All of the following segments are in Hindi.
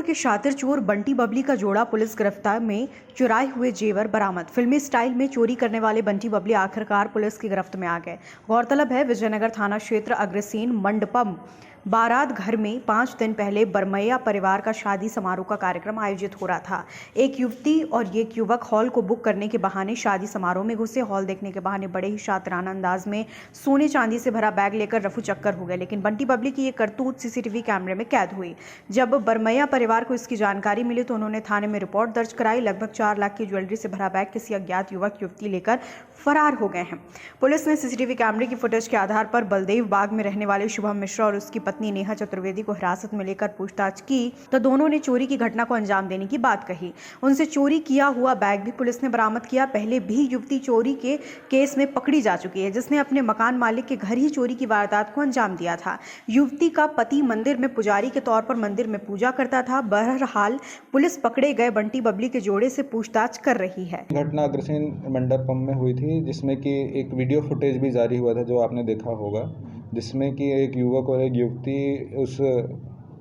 जबलपुर के शातिर चोर बंटी बबली का जोड़ा पुलिस गिरफ्तार में चुराए हुए जेवर बरामद। फिल्मी स्टाइल में चोरी करने वाले बंटी बबली आखिरकार पुलिस की गिरफ्त में आ गए। गौरतलब है, विजयनगर थाना क्षेत्र अग्रसेन मंडपम बारात घर में 5 दिन पहले बरमैया परिवार का शादी समारोह का कार्यक्रम आयोजित हो रहा था। एक युवती और एक युवक हॉल को बुक करने के बहाने शादी समारोह में घुसे। हॉल देखने के बहाने बड़े ही शातिराना अंदाज में सोने चांदी से भरा बैग लेकर रफू चक्कर हो गए। लेकिन बंटी बबली की ये करतूत सीसीटीवी कैमरे में कैद हुई। जब बरमैया परिवार को इसकी जानकारी मिली तो उन्होंने थाने में रिपोर्ट दर्ज कराई। लगभग 4 लाख की ज्वेलरी से भरा बैग किसी अज्ञात युवक युवती लेकर फरार हो गए हैं। पुलिस ने सीसीटीवी कैमरे की फुटेज के आधार पर बलदेव बाग में रहने वाले शुभम मिश्रा और उसकी पत्नी नेहा चतुर्वेदी को हिरासत में लेकर पूछताछ की तो दोनों ने चोरी की घटना को अंजाम देने की बात कही। उनसे चोरी किया हुआ बैग भी पुलिस ने बरामद किया। पहले भी युवती चोरी के केस में पकड़ी जा चुकी है, जिसने अपने मकान मालिक के घर ही चोरी की वारदात को अंजाम दिया था। युवती का पति मंदिर में पुजारी के तौर पर मंदिर में पूजा करता था। बहरहाल पुलिस पकड़े गए बंटी बबली के जोड़े से पूछताछ कर रही है। घटना अग्रसेन मंडपम में हुई थी, जिसमें कि एक वीडियो फुटेज भी जारी हुआ था जो आपने देखा होगा, जिसमें कि एक युवक और एक युवती उस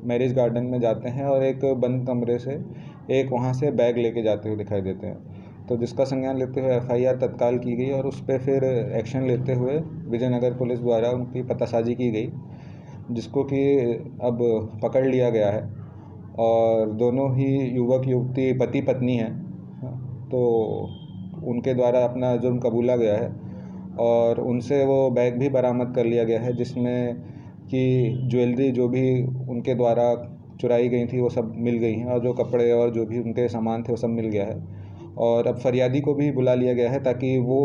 मैरिज गार्डन में जाते हैं और एक बंद कमरे से एक वहां से बैग लेके जाते हुए दिखाई देते हैं। तो जिसका संज्ञान लेते हुए FIR तत्काल की गई और उस पर फिर एक्शन लेते हुए विजयनगर पुलिस द्वारा उनकी पतासाजी की गई, जिसको कि अब पकड़ लिया गया है। और दोनों ही युवक युवती पति पत्नी हैं, तो उनके द्वारा अपना जुर्म कबूला गया है और उनसे वो बैग भी बरामद कर लिया गया है, जिसमें कि ज्वेलरी जो भी उनके द्वारा चुराई गई थी वो सब मिल गई हैं और जो कपड़े और जो भी उनके सामान थे वो सब मिल गया है। और अब फरियादी को भी बुला लिया गया है ताकि वो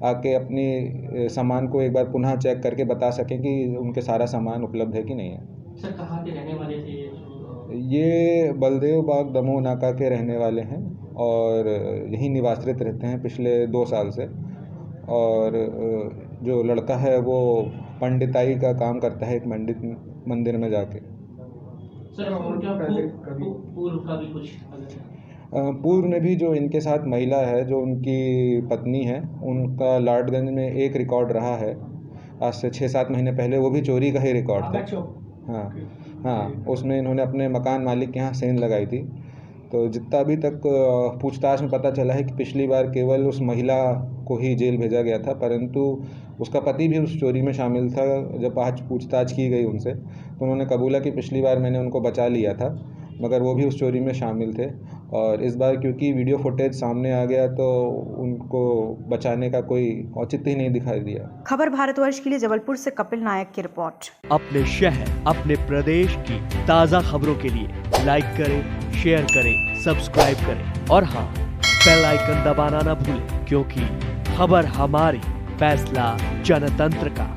आके अपनी सामान को एक बार पुनः चेक करके बता सकें कि उनके सारा सामान उपलब्ध है कि नहीं है। सर, कहाँ के रहने वाले थे ये बलदेव बाग दमोह नाका के रहने वाले हैं और यहीं निवासित रहते हैं पिछले 2 साल से। और जो लड़का है वो पंडिताई का काम करता है एक मंदिर में जाके। सर, उनका पूर्व का भी कुछ पूर्व में भी जो इनके साथ महिला है, जो उनकी पत्नी है, उनका लाडगंज में एक रिकॉर्ड रहा है आज से 6-7 महीने पहले, वो भी चोरी का ही रिकॉर्ड था। हाँ, उसमें इन्होंने अपने मकान मालिक के यहाँ सेंध लगाई थी। तो जितना अभी तक पूछताछ में पता चला है कि पिछली बार केवल उस महिला को ही जेल भेजा गया था, परंतु उसका पति भी उस चोरी में शामिल था। जब आज पूछताछ की गई उनसे तो उन्होंने कबूला कि पिछली बार मैंने उनको बचा लिया था, मगर वो भी उस चोरी में शामिल थे। और इस बार क्योंकि वीडियो फुटेज सामने आ गया तो उनको बचाने का कोई औचित्य ही नहीं दिखाई दिया। खबर भारतवर्ष के लिए जबलपुर से कपिल नायक की रिपोर्ट। अपने शहर, अपने प्रदेश की ताज़ा खबरों के लिए लाइक करें, शेयर करें, सब्सक्राइब करें और हाँ, बेल आइकन दबाना ना भूलें, क्योंकि खबर हमारी, फैसला जनतंत्र का।